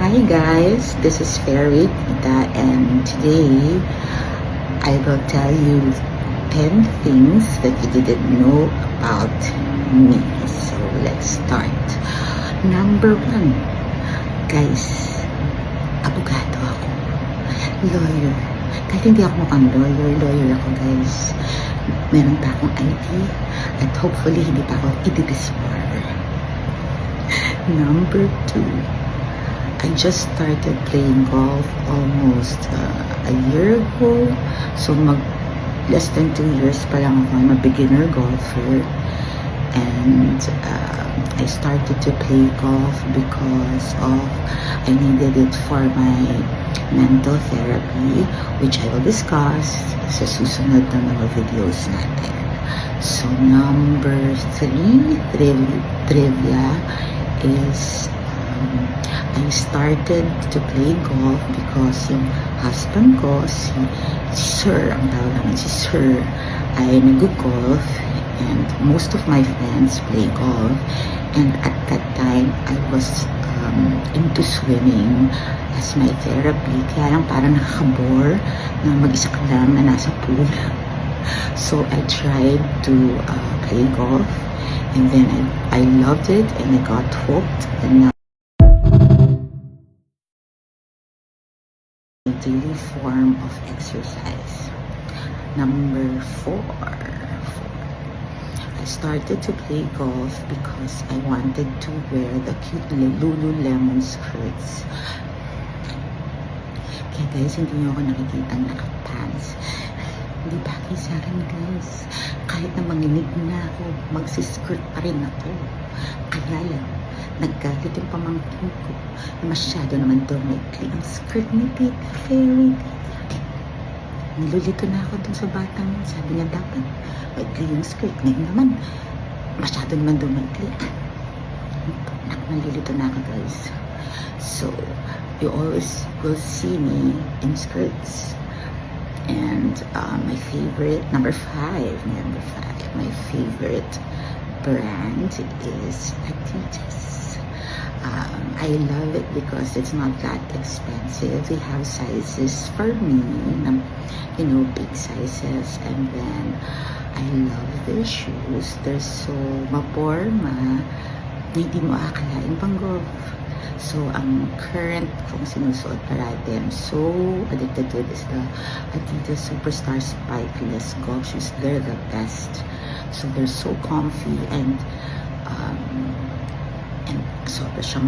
Hi guys, this is Fairy Tita, and today I will tell you 10 things that you didn't know about me. So let's start. Number 1, guys, abogado ako. Lawyer. Kahit hindi ako mukhang lawyer ako guys. Meron pa akong ID at hopefully hindi pa ako i-disbar. Number 2, I just started playing golf almost a year ago. So less than 2 years pa lang ako. I'm a beginner golfer. And I started to play golf because I needed it for my mental therapy, which I will discuss sa susunod na mga videos natin. So number 3, trivia is I started to play golf because yung husband ko, si Sir, ang tawag namin si Sir, ay nag-golf and most of my friends play golf, and at that time I was into swimming as my therapy, kaya lang parang nakaka-bore na mag-isa ka lang na nasa pool. So I tried to play golf, and then I loved it and I got hooked, and now daily form of exercise. Number 4, I started to play golf because I wanted to wear the cute Lululemon skirts. Kaya guys, hindi nyo ako nakikita naka-pants. Hindi bagay sa akin guys. Kahit na manginig na ako, magsiskirt pa rin ako. Kaya lang, naggalit yung pamangkin ko na masyado naman daw maikli ang skirt ni Tita Fairy. Nilulito na ako dun sa batang yun. Sabi niya dapat maikli yung skirt. Ngayon naman, masyado naman daw maikli. Nalilito na ako guys. So, you always will see me in skirts. And my favorite, number 5, my favorite brand is Adidas. I love it because it's not that expensive. They have sizes for me, big sizes, and then I love their shoes. They're so maporma, hindi mo akalain pang golf. So, ang current kong sinusuot parati, I'm so addicted to it, is the Adidas Superstar Spikeless golf shoes. They're the best. So, they're so comfy and sobra siyang